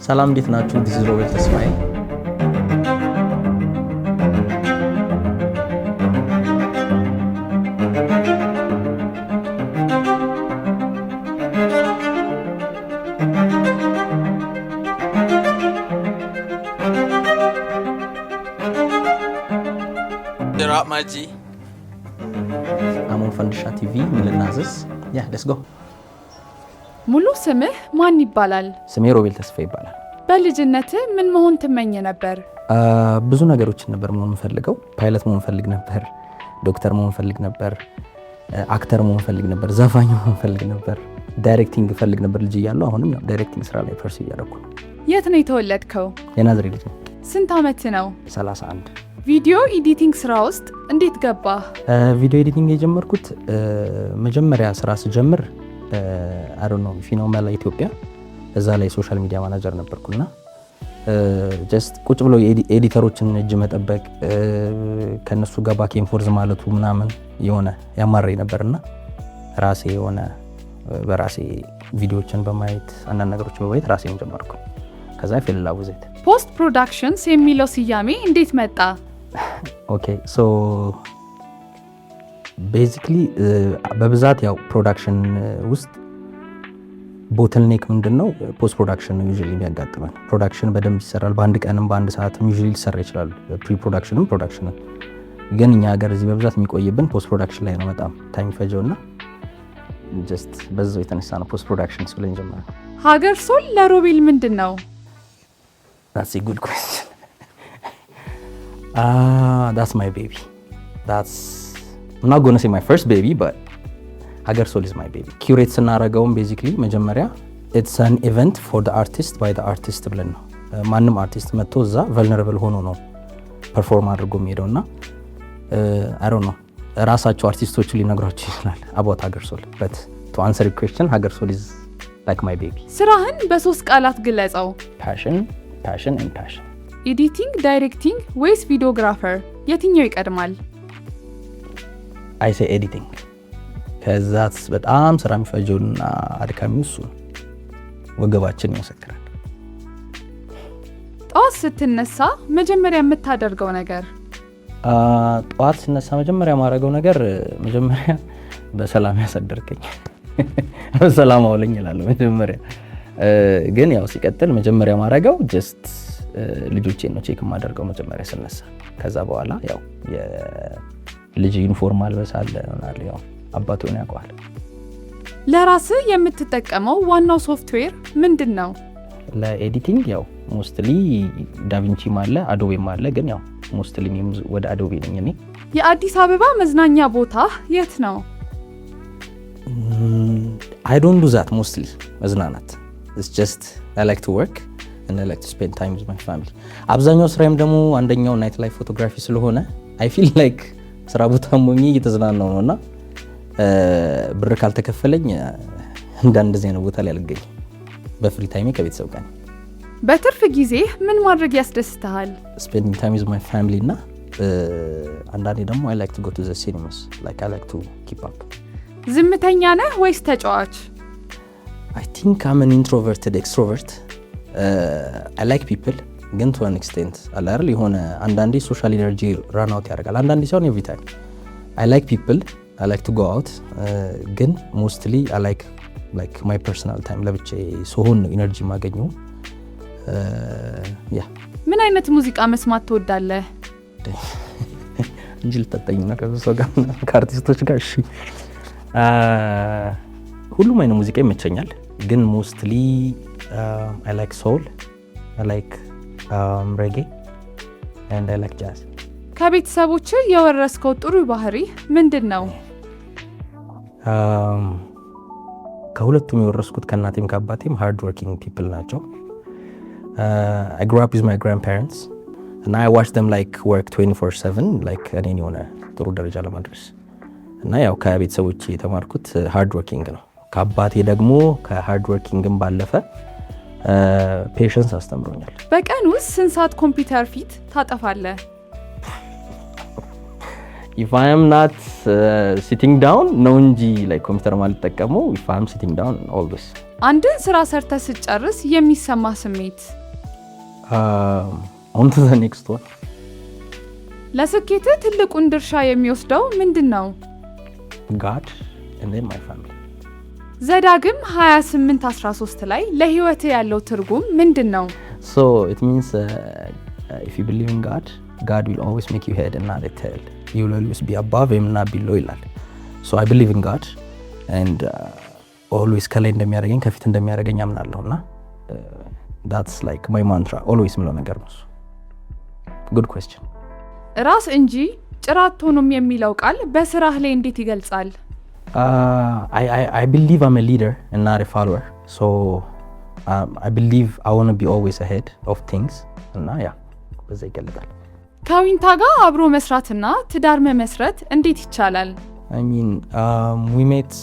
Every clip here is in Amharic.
ሰላም እንዴት ናችሁ? ዲስ ኢዝ ሮቤል ተስፋዬ። Drop my G. አሞን ፈንድሻ ቲቪ ምልናዘዝ ያ ሌትስ ጎ። ሙሉ ስምህ ማን ይባላል? ስሜ ሮቤል ተስፋዬ ይባላል። በልጅነትህ ምን መሆን ትመኝ ነበር? ብዙ ነገሮችን ነበር መሆን የምፈልገው። ፓይለት መሆን ፈልግ ነበር፣ ዶክተር መሆን ፈልግ ነበር፣ አክተር መሆን ፈልግ ነበር፣ ዘፋኝ መሆን ፈልግ ነበር፣ ዳይሬክቲንግ ፈልግ ነበር ልጅ እያለሁ። አሁንም ያው ዳይሬክቲንግ ስራ ላይ ፐርሱ እያደረኩ ነው። የት ነው የተወለድከው? የናዝሬት ልጅ ነው። ስንት ዓመት ነው? 31። ቪዲዮ ኤዲቲንግ ስራ ውስጥ እንዴት ገባህ? ቪዲዮ ኤዲቲንግ የጀመርኩት መጀመሪያ ስራ ስጀምር አይ ዶንት ኖ ፊኖ መላ ኢትዮጵያ እዛ ላይ ሶሻል ሚዲያ ማናጀር ነበርኩና ጀስት ቁጭ ብሎ ኤዲተሮችን እጅ መጠበቅ ከነሱ ጋር ባክ ኤንድ ፎርዝ ማለቱ ምናምን የሆነ ያማረኝ ነበርና ራሴ የሆነ በራሴ ቪዲዮዎችን በማየት አንዳንድ ነገሮችን በማየት ራሴን ጀመርኩ። ከዛ ፌልላ ውዜት ፖስት ፕሮዳክሽንስ የሚለው ስያሜ እንዴት መጣ? ኦኬ ሶ ቤዚክሊ በብዛት ያው ፕሮዳክሽን ውስጥ ቦትልኔክ ምንድነው? ፖስት ፕሮዳክሽን ነው ዩዥሊ የሚያጋጥመን። ፕሮዳክሽን በደንብ ይሰራል፣ በአንድ ቀንም በአንድ ሰዓትም ዩዥሊ ሊሰራ ይችላል። ፕሪ ፕሮዳክሽንም ፕሮዳክሽንም ግን እኛ ሀገር እዚህ በብዛት የሚቆይብን ፖስት ፕሮዳክሽን ላይ ነው በጣም ታይም ፈጀውና ጀስት በዛው የተነሳ ነው ፖስት ፕሮዳክሽን ብለን ጀመርን። ሀገር ሶል ለሮቤል ምንድን ነው? That's a good question. That's my baby. I'm not going to say my first baby, but Hagar Soul is my baby. Curate ስናረገውም basically መጀመሪያ it's an event for the artist by the artist ብለን ነው። ማንም አርቲስት መጥቶ እዛ vulnerable ሆኖ ነው ፐርፎርም አድርጎ የሚሄደውና I don't know ራሳቸው አርቲስቶቹ ሊነግሯቸው ይችላል about Hagar Soul. But to answer your question, Hagar Soul is like my baby. ስራህን በሶስት ቃላት ግለጸው። Passion and passion. ኤዲቲንግ፣ ዳይሬክቲንግ ወይስ ቪዲዮግራፈር የትኛው ይቀድማል? I say editing. ከዛስ በጣም ስራ የሚፈጀውና አድካሚው እሱ ነው። ወገባችን ይመሰክራል። ጠዋት ስትነሳ መጀመሪያ የምታደርገው ነገር? ጠዋት ስነሳ መጀመሪያ የማደርገው ነገር መጀመሪያ በሰላም ያሳደርከኝ በሰላም አውለኝ እላለሁ መጀመሪያ። ግን ያው ሲቀጥል መጀመሪያ ማረጋው ጀስት ልጆቼን ነው ቼክ የማደርገው መጀመሪያ ስነሳ። ከዛ በኋላ ያው የልጅ ዩኒፎርም አልበስ አለ ማለት ያው አባቶን ያውቃል። ለራስህ የምትጠቀመው ዋናው ሶፍትዌር ምንድነው? ለኤዲቲንግ ያው ሞስትሊ ዳቪንቺ አለ፣ አዶቤም አለ። ግን ያው ሞስትሊ ወደ አዶቤ ነኝ እኔ። የአዲስ አበባ መዝናኛ ቦታ የት ነው? I don't do that mostly መዝናናት It's just I like to work and I like to spend time with my family. አብዛኛው ስራዬም ደግሞ አንደኛው ናይት ላይፍ ፎቶግራፊ ስለሆነ I feel like ስራ ቦታ ሆኜ እየተዝናናው ነውና ብር ካልተከፈለኝ እንደዚህ አይነት ቦታ ላይ አልገኝም። በፍሪ ታይሜ ከቤተሰብ ጋር። በትርፍ ጊዜ ምን ማድረግ ያስደስትሃል? Spending time with my family እና አንዳንዴ ደግሞ I like to go to the cinemas. Like I like to keep up. ዝምተኛ ነህ ወይስ ተጫዋች? I think I'm an introverted extrovert. I like people, ግን to an extent አላርል የሆነ አንዳንዴ ሶሻል ኢነርጂ ራን አውት ያደርጋል። አንዳንዴ ሲሆን every time. I like people, I like to go out, ግን mostly I like my personal time ለብቻዬ ስሆን ነው ኢነርጂ ማገኘው። ምን አይነት ሙዚቃ መስማት ትወዳለህ? እንጂ ልጠጠኝና ከሰው ጋር ከአርቲስቶች ጋር እሺ ሁሉም አይነት ሙዚቃ ይመቸኛል፣ ግን ሞስትሊ I like soul, I like reggae and I like jazz. ከቤተሰቦች የወረስከው ጥሩ ባህሪ ምንድነው? ከሁለቱም የወረስኩት ከእናቴም ከአባቴም hard working people ናቸው። I grew up with my grandparents and I watched them like work 24/7 like እኔን የሆነ ጥሩ ደረጃ ለማድረስ እና ያው ከቤተሰቦቼ የተማርኩት ሃርድ ወርኪንግ ነው። ከአባቴ ደግሞ ከሃርድ ወርኪንግም ባለፈ ፔሽንስ አስተምሮኛል። በቀን ውስጥ ስንት ሰዓት ኮምፒውተር ፊት ታጠፋለህ? if I am not sitting down ነው እንጂ like ኮምፒውተር ማለት ተጠቀመው if I am sitting down always አንድን ስራ ሰርተህ ስትጨርስ የሚሰማ ስሜት? on to the next one። ለስኬትህ ትልቁን ድርሻ የሚወስደው ምንድነው? God and then my family። ዘዳግም 28:13 ላይ ለህይወትህ ያለው ትርጉም ምንድነው? So it means if you believe in God, God will always make you head and not a tail. You will always be above him, not below ይላል። So I believe in God and always ከላይ እንደሚያደርገኝ ከፊት እንደሚያደርገኝ አምናለሁና that's like my mantra always ምለው ነገር ነው። Good question። ራስ እንጂ ጭራ አትሆንም የሚለው ቃል በስራህ ላይ እንዴት ይገልጻል? I believe I'm a leader and not a follower. So I believe I want to be always ahead of things እና ያ በዛ ይገልጻል። ከዊንታ ጋር አብሮ መስራትና ትዳር መመስረት እንዴት ይቻላል? I mean we met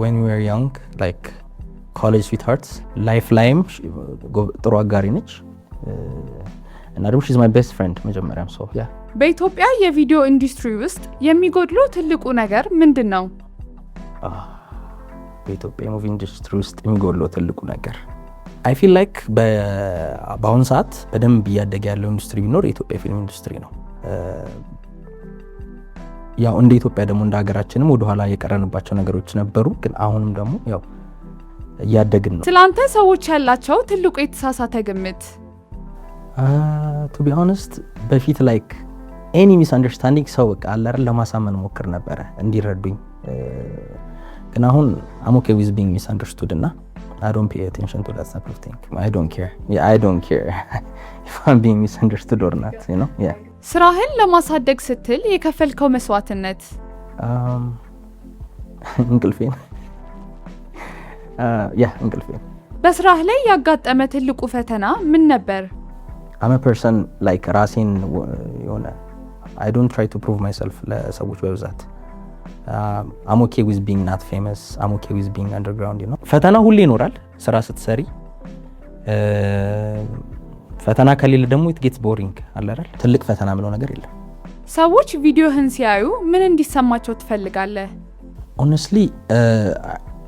when we were young, like college sweethearts. Life ላይም ጥሩ አጋሪ ነች እና ደግሞ she's my best friend መጀመሪያም so yeah። በኢትዮጵያ የቪዲዮ ኢንዱስትሪ ውስጥ የሚጎድለው ትልቁ ነገር ምንድነው? በኢትዮጵያ ሙቪ ኢንዱስትሪ ውስጥ የሚጎድለው ትልቁ ነገር I feel like በአሁን ሰዓት በደንብ እያደገ ያለው ኢንዱስትሪ ቢኖር የኢትዮጵያ ፊልም ኢንዱስትሪ ነው። ያው እንደ ኢትዮጵያ ደግሞ እንደ ሀገራችንም ወደ ኋላ የቀረንባቸው ነገሮች ነበሩ፣ ግን አሁንም ደግሞ ያው እያደግን ነው። ስላንተ ሰዎች ያላቸው ትልቁ የተሳሳተ ግምት? to be honest በፊት like any misunderstanding ሰው በቃ አለ አይደል ለማሳመን ሞክር ነበረ እንዲረዱኝ፣ ግን አሁን I'm okay with being misunderstood እና I don't pay attention to that type of thing. I don't care. Yeah, I don't care if I'm being misunderstood or not, you know? Yeah. ስራህን ለማሳደግ ስትል የከፈልከው መስዋዕትነት? እንቅልፌን እንቅልፌን። በስራህ ላይ ያጋጠመ ትልቁ ፈተና ምን ነበር? I'm a person like ራሴን የሆነ I don't try to prove myself ለሰዎች በብዛት I'm okay with being not famous. I'm okay with being underground, you know? ፈተና ሁሌ ይኖራል ስራ ስትሰሪ። ፈተና ከሌለ ደግሞ it gets boring አለ አይደል? ትልቅ ፈተና ምለው ነገር የለም። ሰዎች ቪዲዮህን ሲያዩ ምን እንዲሰማቸው ትፈልጋለህ? Honestly,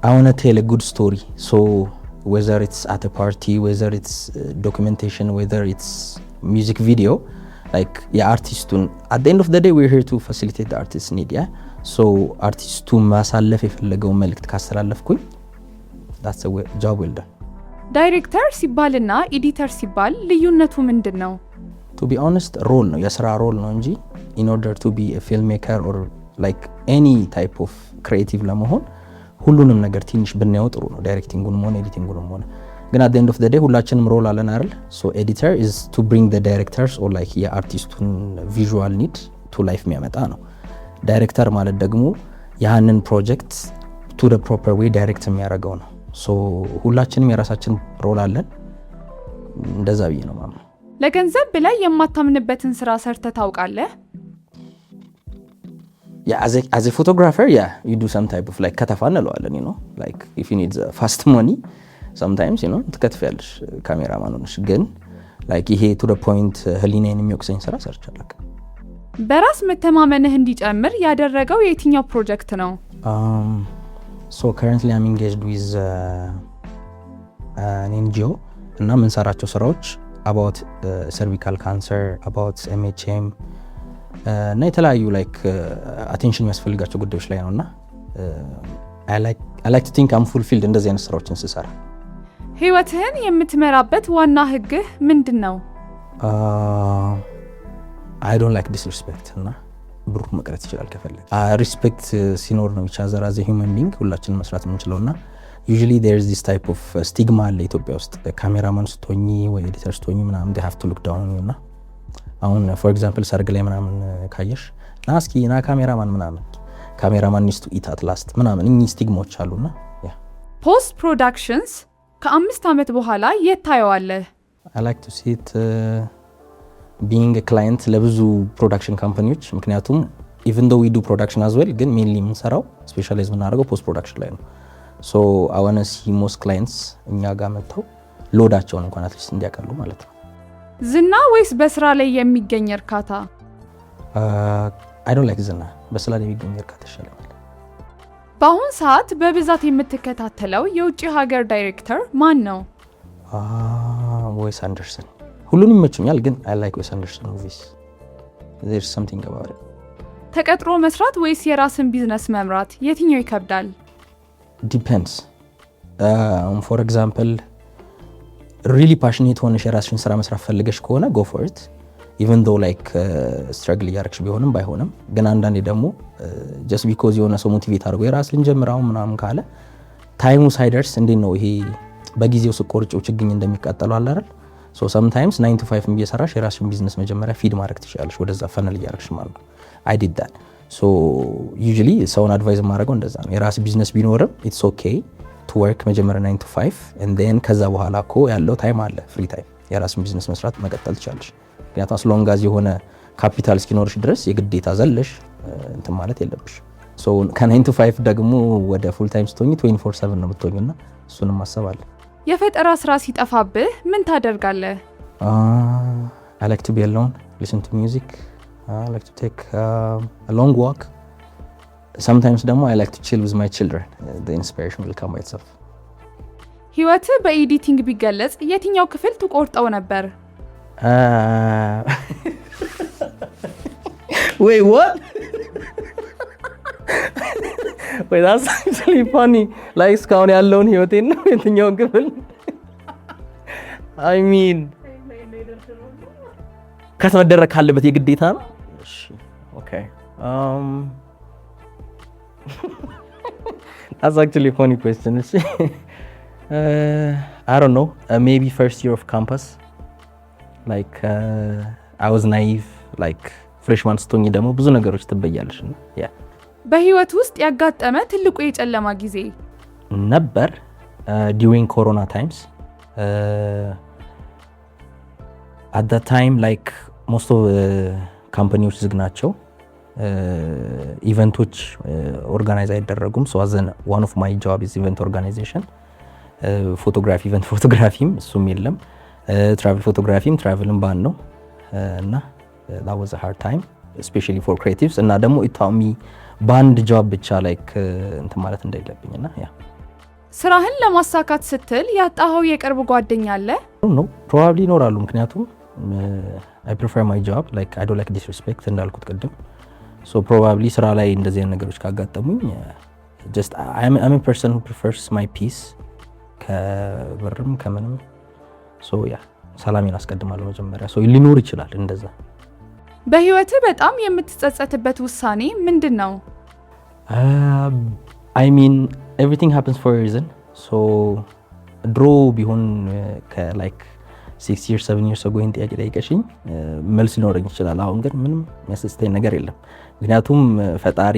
I want to tell a good story. So whether it's at a party, whether it's documentation, whether it's music video, like የአርቲስቱን at the end of the day we're here to facilitate the artist's need, yeah? So አርቲስቱ ማሳለፍ የፈለገው መልእክት ካስተላለፍኩኝ that's a job well done። ዳይሬክተር ሲባልና ኤዲተር ሲባል ልዩነቱ ምንድነው? To be honest ሮል ነው የስራ ሮል ነው እንጂ in order to be a filmmaker or like any type of creative ለመሆን ሁሉንም ነገር ትንሽ ብናየው ጥሩ ነው። ዳይሬክቲንጉንም ሆነ ኤዲቲንጉንም ሆነ ግን at the end of the day ሁላችንም ሮል አለን አይደል? So editor is to bring the directors or like የአርቲስቱን visual need to life የሚያመጣ ነው። ዳይሬክተር ማለት ደግሞ ያንን ፕሮጀክት to the proper way ዳይሬክት የሚያደርገው ነው። ሶ ሁላችንም የራሳችን ሮል አለን። እንደዛ ብዬ ነው ማምነው። ለገንዘብ ብለህ የማታምንበትን ስራ ሰርተህ ታውቃለህ? Yeah, as a photographer, yeah, you do some type of like ከተፋ እንለዋለን, you know, like if you need fast money sometimes, you know, ትከትፊያለሽ ካሜራማን ሆነሽ። ግን like ይሄ to the point ህሊናዬን የሚወቅሰኝ ስራ ሰርቻለሁ። በራስ መተማመንህ እንዲጨምር ያደረገው የትኛው ፕሮጀክት ነው? So currently I'm engaged with an NGO እና የምንሰራቸው ስራዎች about cervical cancer, about MHM እና የተለያዩ like attention የሚያስፈልጋቸው ጉዳዮች ላይ ነውና I like to think I'm fulfilled እንደዚህ አይነት ስራዎችን ስሰራ። ህይወትህን የምትመራበት ዋና ህግህ ምንድነው? I don't like disrespect እና ብሩክ መቅረት ይችላል ከፈለገ። ሪስፔክት ሲኖር ነው ብቻ ዘር as a human being ሁላችንም መስራት የምንችለውና usually there is this type of stigma አለ ኢትዮጵያ ውስጥ ካሜራማን ስትሆኚ ወይ ኤዲተር ስትሆኚ ምናምን they have to look down on you እና አሁን for example ሰርግ ላይ ምናምን ካየሽ ና እስኪ ና ካሜራማን ምናምን ካሜራማን needs to eat at last ምናምን እኚህ ስቲግማዎች አሉና ያ ፖስት ፕሮዳክሽንስ ከ5 አመት በኋላ የት ታየዋለህ? I like to see it being a client ለብዙ ፕሮዳክሽን ካምፓኒዎች ምክንያቱም even though we do production as well ግን mainly የምንሰራው ስፔሻላይዝ የምናደርገው ፖስት ፕሮዳክሽን ላይ ነው። so I want to see most clients እኛ ጋር መጥተው ሎዳቸውን እንኳን አትሊስት እንዲያቀሉ ማለት ነው። ዝና ወይስ በስራ ላይ የሚገኝ እርካታ? I don't like ዝና፣ በስራ ላይ የሚገኝ እርካታ ይሻላል። በአሁን ሰዓት በብዛት የምትከታተለው የውጭ ሀገር ዳይሬክተር ማን ነው? ዌስ አንደርሰን። ሁሉንም ይመቹኛል ግን I like ዌስ አንደርሰን movies. There's something about it. ተቀጥሮ መስራት ወይስ የራስን ቢዝነስ መምራት የትኛው ይከብዳል? Depends. For example, really passionate ሆነሽ የራስሽን ስራ መስራት ፈልገሽ ከሆነ go for it. Even though like struggle እያደረግሽ ቢሆንም ባይሆንም ግን አንዳንዴ ደግሞ just because የሆነ ሰው ሞቲቬት አድርጎ የራስ ልንጀምራው ምናምን ካለ ታይሙ ሳይደርስ እንዴት ነው ይሄ በጊዜው ስቆርጭው ችግኝ እንደሚቃጠለው አለ አይደል? So sometimes 9 to 5 እየሰራሽ የራስሽን ቢዝነስ መጀመሪያ ፊድ ማድረግ ትችላለሽ ወደዛ ፈነል እያደረግሽ ማለት ነው። I did that. So usually ሰውን አድቫይዝ ማድረገው እንደዛ ነው። የራስ ቢዝነስ ቢኖርም it's okay to work መጀመሪያ 9 to 5 and then ከዛ በኋላ እኮ ያለው ታይም አለ ፍሪ ታይም የራስን ቢዝነስ መስራት መቀጠል ትችላለሽ። ምክንያቱም as long as የሆነ ካፒታል እስኪኖርሽ ድረስ የግዴታ ዘለሽ እንትን ማለት የለብሽ። So ከ9 to 5 ደግሞ ወደ ፉል ታይም ስትሆኚ 24/7 ነው የምትሆኚና እሱንም ማሰብ አለ። የፈጠራ ስራ ሲጠፋብህ ምን ታደርጋለህ? I like to be alone, listen to music. I like to take a long walk. Sometimes ደግሞ I like to chill with my children. The inspiration will come by itself. ህይወትህ በኤዲቲንግ ቢገለጽ የትኛው ክፍል ትቆርጠው ነበር? Wait, what? Wait, that's actually funny. Like እስካሁን ያለውን ህይወቴን ነው የትኛውን ክፍል? I mean ከተመደረክ ካለበት የግዴታ ነው። እሺ okay. That's actually a funny question. I don't know. Maybe first year of campus. Like I was naive. Like freshman ስትሆኚ ደግሞ ብዙ ነገሮች ትበያለሽ እና ያ በህይወት ውስጥ ያጋጠመ ትልቁ የጨለማ ጊዜ ነበር during corona times. At that time like most of ካምፓኒዎች ዝግ ናቸው። ኢቨንቶች ኦርጋናይዝ አይደረጉም። so as one of my job is event organization. ፎቶግራፊ ኢቨንት ፎቶግራፊም እሱም የለም። ትራቨል ፎቶግራፊም ትራቨልም ባን ነው እና that was a hard time especially for creatives እና ደግሞ it taught me ባንድ ጆብ ብቻ like እንትን ማለት እንደሌለብኝና ያ ስራህን ለማሳካት ስትል ያጣኸው የቅርብ ጓደኛ አለ? no probably ይኖራሉ። ምክንያቱም I prefer my job like I don't like disrespect እንዳልኩት ቅድም so probably ስራ ላይ እንደዚህ አይነት ነገሮች ካጋጠሙኝ just I'm a person who prefers my peace ከብርም ከምንም so yeah ሰላሜን አስቀድማለሁ መጀመሪያ so ሊኖር ይችላል እንደዛ። በህይወትህ በጣም የምትጸጸትበት ውሳኔ ምንድነው? I mean everything happens for a reason so ድሮ ቢሆን like 6 years 7 years ago ይሄን ጥያቄ ጠይቀሽኝ መልስ ሊኖረኝ ይችላል። አሁን ግን ምንም የሚያስደስተኝ ነገር የለም። ምክንያቱም ፈጣሪ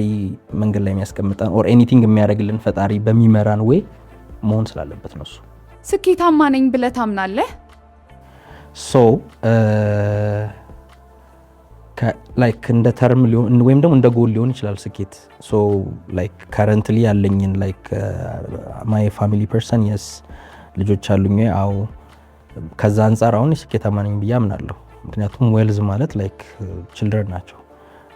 መንገድ ላይ የሚያስቀምጠን or anything የሚያደርግልን ፈጣሪ በሚመራን ወይ መሆን ስላለበት ነው እሱ። ስኬታማ ነኝ ብለህ ታምናለህ? so like እንደ ተርም ሊሆን ወይም ደግሞ እንደ ጎል ሊሆን ይችላል ስኬት so like currently ያለኝን like my family person yes ልጆች አሉኝ አው ከዛ አንፃር አሁን ስኬታማ ነኝ ብዬ አምናለሁ። ምክንያቱም ዌልዝ ማለት like children ናቸው።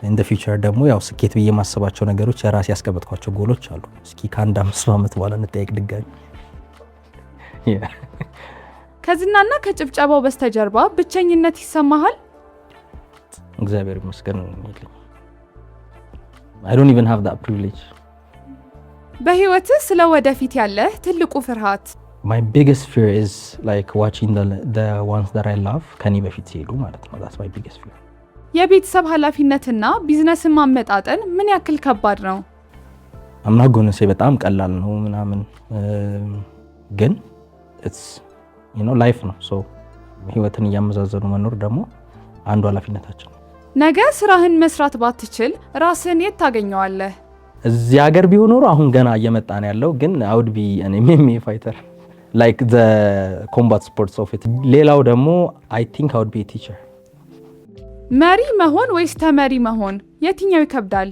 in the future ደግሞ ያው ስኬት ብዬ ማሰባቸው ነገሮች የራስ ያስቀመጥኳቸው ጎሎች አሉ። እስኪ ከአንድ 5 ዓመት በኋላ እንጠይቅ ድጋሚ። ከዝናና ከጭብጨባው በስተጀርባ ብቸኝነት ይሰማሃል? እግዚአብሔር ይመስገን ነው። I don't even have that privilege. በህይወትህ ስለ ወደፊት ያለህ ትልቁ ፍርሃት? My biggest fear is like watching the ones that I love ከኔ በፊት ሲሄዱ ማለት ነው። That's my biggest fear. የቤተሰብ ኃላፊነትና ቢዝነስን ማመጣጠን ምን ያክል ከባድ ነው? I'm not going to say በጣም ቀላል ነው ምናምን ግን it's you know life ነው so ህይወትን እያመዛዘኑ መኖር ደግሞ አንዱ ኃላፊነታችን ነው። ነገ ስራህን መስራት ባትችል ራስህን የት ታገኘዋለህ? እዚህ ሀገር ቢሆን ኖሮ አሁን ገና እየመጣ ነው ያለው ግን I would be an MMA fighter like the combat sports of it. ሌላው ደግሞ I think I would be a teacher. መሪ መሆን ወይስ ተመሪ መሆን የትኛው ይከብዳል?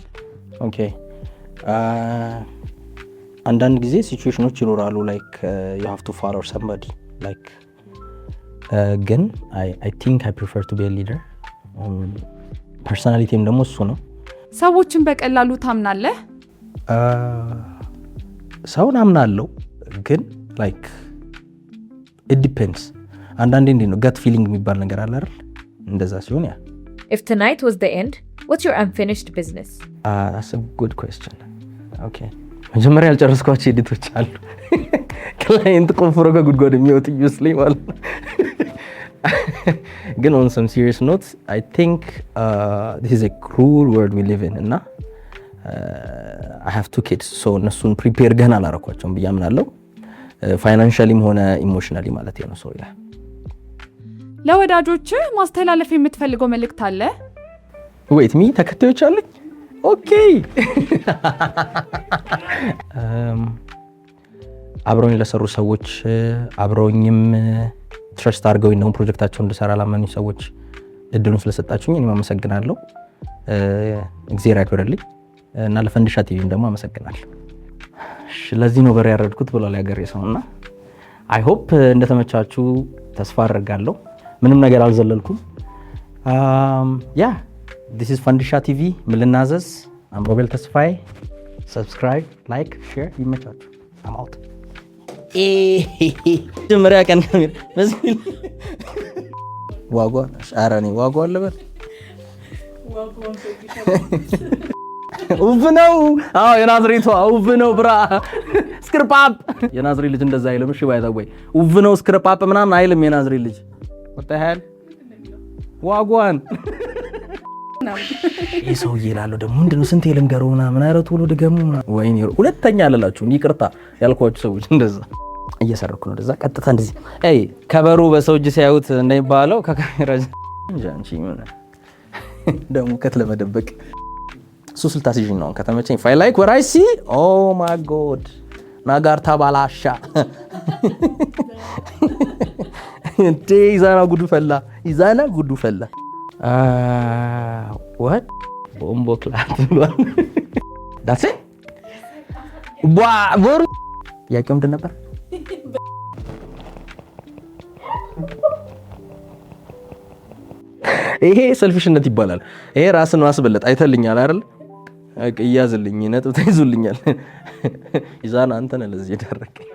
okay አንዳንድ ጊዜ ሲቹዌሽኖች ይኖራሉ like you have to follow somebody like ግን I think I prefer to be a leader. ፐርሰናሊቲም ደግሞ እሱ ነው። ሰዎችን በቀላሉ ታምናለህ? ሰውን አምናለሁ ግን ላይክ it depends አንዳንዴ እንዴ ነው gut feeling የሚባል ነገር አለ አይደል እንደዛ ሲሆን ያ If tonight was the end, what's your unfinished business? That's a good question. Okay. መጀመሪያ ያልጨረስኳቸው ኤዲቶች አሉ ክላይንት ቆፍሮ ከጉድጓድ የሚወጡ ይመስለኝ ማለት ነው ግን on some serious notes I think this is a cruel world we live in እና I have 2 kids so እነሱን prepare ገና አላረኳቸውም ብዬ አምናለሁ ፋይናንሻሊም ሆነ ኢሞሽናሊ ማለት ነው ሰው ያ ለወዳጆች ማስተላለፍ የምትፈልገው መልእክት አለ? wait me ተከታዮች አሉኝ ኦኬ አብረውኝ ለሰሩ ሰዎች አብረውኝም ትረስት አድርገውኝ ነው ፕሮጀክታቸውን እንድሰራ ላመኑ ሰዎች እድሉን ስለሰጣችሁኝ እኔም አመሰግናለሁ እግዚአብሔር ያክብርልኝ እና ለፈንድሻ ቲቪም ደግሞ አመሰግናለሁ ለዚህ ነው በር ያረድኩት ብሏል ያገሬ ሰውና I hope እንደተመቻችሁ ተስፋ አደርጋለሁ ምንም ነገር አልዘለልኩም this is ፈንድሻ ቲቪ ምልናዘዝ I'm Robel ተስፋዬ subscribe like share ይመቻችሁ I'm out ጀመሪያ ቀን ካሜራ መስሚል ዋጓ አራኔ ዋጓ አለበት ውብ ነው አዎ የናዝሬቷ ውብ ነው ብራ ስክርፓፕ የናዝሬ ልጅ እንደዛ አይልም እሺ ባይዛ ወይ ውብ ነው ስክርፓፕ ምናምን አይልም የናዝሬ ልጅ ወጣሃል ዋጓን ይሰው ይላል ደግሞ ምንድነው ስንት የልንገረው ምናምን አይረቱ ሁሉ ደገሙ ወይኔ ሁለተኛ አለላችሁ ይቅርታ ያልኳችሁ ሰዎች እንደዛ እየሰረኩ ነው እንደዛ ቀጥታ እንደዚህ አይ ከበሩ በሰው እጅ ሲያዩት እንደሚባለው ከካሜራ ጃንቺ ምን ደግሞ ከተለመደበቅ ሱስልታ ሲጂን ነው ከተመቸኝ ፋይ ላይክ what I see oh my god ናጋር ተባላሻ እንዴ ይዛና ጉዱ ፈላ what ቦምቦ ክላት ብሏል that's it ቦሩ ያቀም እንደ ነበር ይሄ ሰልፊሽነት ይባላል ይሄ ራስን ማስበለጥ አይተልኛል አይደል እያዝልኝ ነጥብ ተይዙልኛል ይዛና አንተ ነህ ለዚህ ደረከኝ